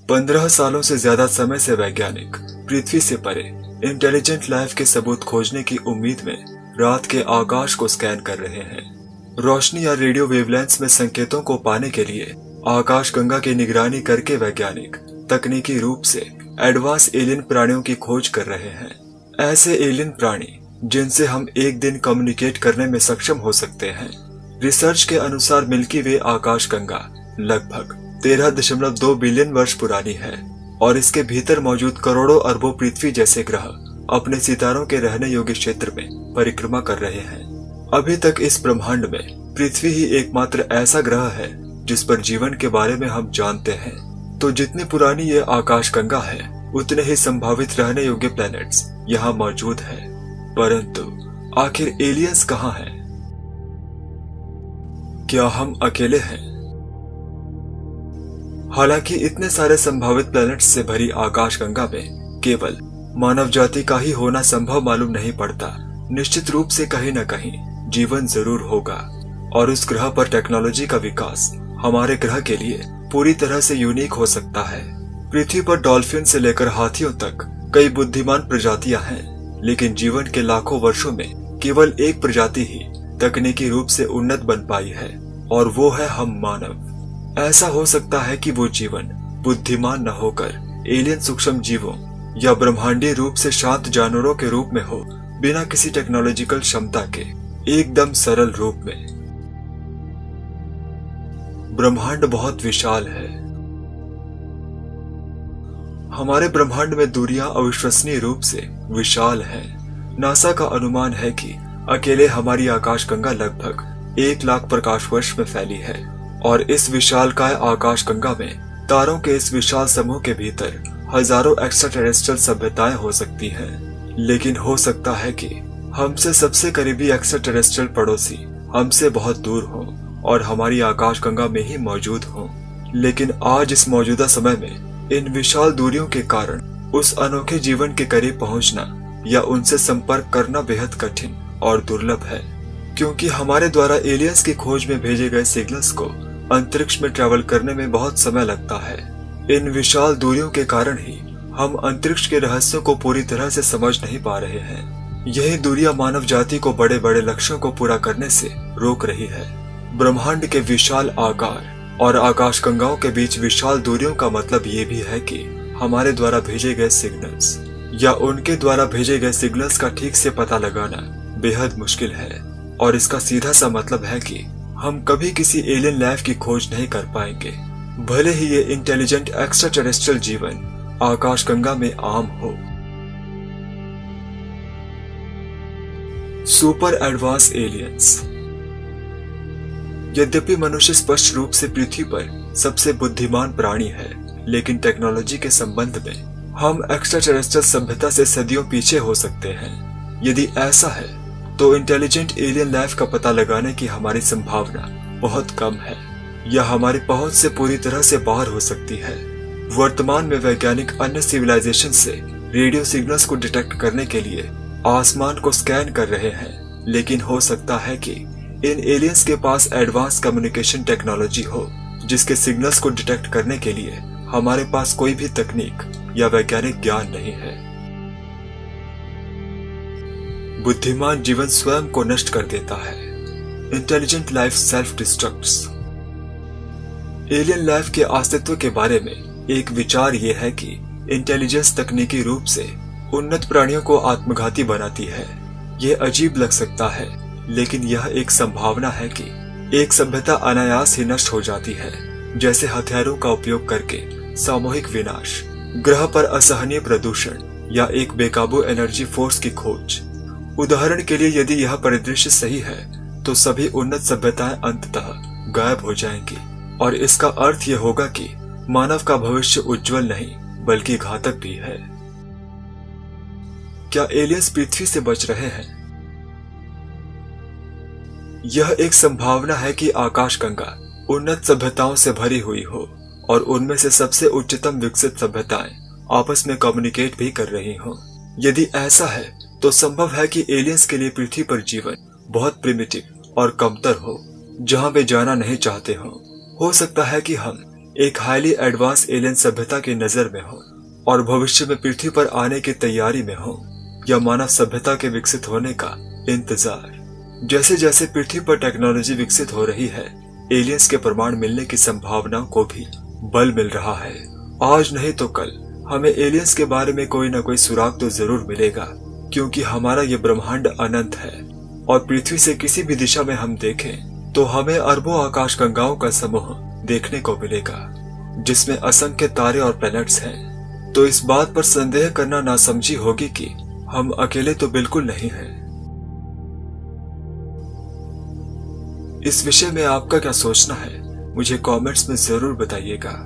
15 सालों से ज्यादा समय से वैज्ञानिक पृथ्वी से परे इंटेलिजेंट लाइफ के सबूत खोजने की उम्मीद में रात के आकाश को स्कैन कर रहे हैं। रोशनी या रेडियो वेवलेंथ्स में संकेतों को पाने के लिए आकाशगंगा की निगरानी करके वैज्ञानिक तकनीकी रूप से एडवांस एलियन प्राणियों की खोज कर रहे हैं। ऐसे एलियन प्राणी जिनसे हम एक दिन कम्युनिकेट करने में सक्षम हो सकते हैं। रिसर्च के अनुसार मिल्की वे आकाशगंगा लगभग 13.2 बिलियन वर्ष पुरानी है और इसके भीतर मौजूद करोड़ों अरबों पृथ्वी जैसे ग्रह अपने सितारों के रहने योग्य क्षेत्र में परिक्रमा कर रहे हैं। अभी तक इस ब्रह्मांड में पृथ्वी ही एकमात्र ऐसा ग्रह है जिस पर जीवन के बारे में हम जानते हैं। तो जितनी पुरानी ये आकाशगंगा है उतने ही संभावित रहने योग्य प्लैनेट्स यहाँ मौजूद है। परंतु आखिर एलियंस कहाँ हैं? क्या हम अकेले हैं? हालांकि इतने सारे संभावित प्लैनेट्स से भरी आकाशगंगा में केवल मानव जाति का ही होना संभव मालूम नहीं पड़ता। निश्चित रूप से कहीं न कहीं जीवन जरूर होगा और उस ग्रह पर टेक्नोलॉजी का विकास हमारे ग्रह के लिए पूरी तरह से यूनिक हो सकता है। पृथ्वी पर डॉल्फिन से लेकर हाथियों तक कई बुद्धिमान प्रजातियां हैं, लेकिन जीवन के लाखों वर्षों में केवल एक प्रजाति ही तकनीकी रूप से उन्नत बन पाई है और वो है हम मानव। ऐसा हो सकता है कि वो जीवन बुद्धिमान न होकर एलियन सूक्ष्म जीवों या ब्रह्मांडीय रूप से शांत जानवरों के रूप में हो, बिना किसी टेक्नोलॉजिकल क्षमता के, एकदम सरल रूप में। ब्रह्मांड बहुत विशाल है। हमारे ब्रह्मांड में दूरियां अविश्वसनीय रूप से विशाल हैं। नासा का अनुमान है कि अकेले हमारी आकाशगंगा लगभग 1 लाख प्रकाश वर्ष में फैली है और इस विशालकाय आकाशगंगा में तारों के इस विशाल समूह के भीतर हजारों एक्स्ट्रा टेरेस्ट्रियल सभ्यताएं हो सकती हैं। लेकिन हो सकता है कि हमसे सबसे करीबी एक्स्ट्रा टेरेस्ट्रियल पड़ोसी हमसे बहुत दूर हो और हमारी आकाशगंगा में ही मौजूद हो। लेकिन आज इस मौजूदा समय में इन विशाल दूरियों के कारण उस अनोखे जीवन के करीब पहुंचना या उनसे संपर्क करना बेहद कठिन और दुर्लभ है, क्योंकि हमारे द्वारा एलियंस की खोज में भेजे गए सिग्नल्स को अंतरिक्ष में ट्रैवल करने में बहुत समय लगता है। इन विशाल दूरियों के कारण ही हम अंतरिक्ष के रहस्यों को पूरी तरह से समझ नहीं पा रहे हैं। यही दूरियां मानव जाति को बड़े बड़े लक्ष्यों को पूरा करने से रोक रही है। ब्रह्मांड के विशाल आकार और आकाशगंगाओं के बीच विशाल दूरियों का मतलब ये भी है कि हमारे द्वारा भेजे गए सिग्नल्स या उनके द्वारा भेजे गए सिग्नल्स का ठीक से पता लगाना बेहद मुश्किल है और इसका सीधा सा मतलब है कि हम कभी किसी एलियन लाइफ की खोज नहीं कर पाएंगे, भले ही ये इंटेलिजेंट एक्स्ट्रा टेरेस्ट्रियल जीवन आकाशगंगा में आम हो। Super advance aliens. यद्यपि मनुष्य स्पष्ट रूप से पृथ्वी पर सबसे बुद्धिमान प्राणी है, लेकिन टेक्नोलॉजी के संबंध में हम एक्स्ट्रा टेरेस्ट्रियल सभ्यता से सदियों पीछे हो सकते हैं। यदि ऐसा है तो इंटेलिजेंट एलियन लाइफ का पता लगाने की हमारी संभावना बहुत कम है या हमारी पहुंच से पूरी तरह से बाहर हो सकती है। वर्तमान में वैज्ञानिक अन्य सिविलाइजेशन से रेडियो सिग्नल्स को डिटेक्ट करने के लिए आसमान को स्कैन कर रहे हैं, लेकिन हो सकता है कि इन एलियंस के पास एडवांस कम्युनिकेशन टेक्नोलॉजी हो जिसके सिग्नल्स को डिटेक्ट करने के लिए हमारे पास कोई भी तकनीक या वैज्ञानिक ज्ञान नहीं है। बुद्धिमान जीवन स्वयं को नष्ट कर देता है। Intelligent life self destructs. Alien life के अस्तित्व के बारे में एक विचार यह है कि इंटेलिजेंस तकनीकी रूप से उन्नत प्राणियों को आत्मघाती बनाती है। यह अजीब लग सकता है, लेकिन यह एक संभावना है कि एक सभ्यता अनायास ही नष्ट हो जाती है, जैसे हथियारों का उपयोग करके सामूहिक विनाश, ग्रह पर असहनीय प्रदूषण या एक बेकाबू एनर्जी फोर्स की खोज। उदाहरण के लिए, यदि यह परिदृश्य सही है तो सभी उन्नत सभ्यताएं अंततः गायब हो जाएंगी और इसका अर्थ यह होगा कि मानव का भविष्य उज्जवल नहीं बल्कि घातक भी है। क्या एलियंस पृथ्वी से बच रहे हैं? यह एक संभावना है कि आकाशगंगा उन्नत सभ्यताओं से भरी हुई हो और उनमें से सबसे उच्चतम विकसित सभ्यताएं आपस में कम्युनिकेट भी कर रही हों। यदि ऐसा है तो संभव है कि एलियंस के लिए पृथ्वी पर जीवन बहुत प्रिमिटिव और कमतर हो, जहां वे जाना नहीं चाहते हो सकता है कि हम एक हाईली एडवांस एलियन सभ्यता की नजर में हो और भविष्य में पृथ्वी पर आने की तैयारी में हो, या मानव सभ्यता के विकसित होने का इंतजार। जैसे जैसे पृथ्वी पर टेक्नोलॉजी विकसित हो रही है, एलियंस के प्रमाण मिलने की संभावनाओं को भी बल मिल रहा है। आज नहीं तो कल हमें एलियंस के बारे में कोई न कोई सुराग तो जरूर मिलेगा, क्योंकि हमारा ये ब्रह्मांड अनंत है और पृथ्वी से किसी भी दिशा में हम देखें तो हमें अरबों आकाशगंगाओं का समूह देखने को मिलेगा, जिसमें असंख्य तारे और प्लैनेट्स हैं। तो इस बात पर संदेह करना नासमझी होगी कि हम अकेले तो बिल्कुल नहीं हैं। इस विषय में आपका क्या सोचना है, मुझे कमेंट्स में जरूर बताइएगा।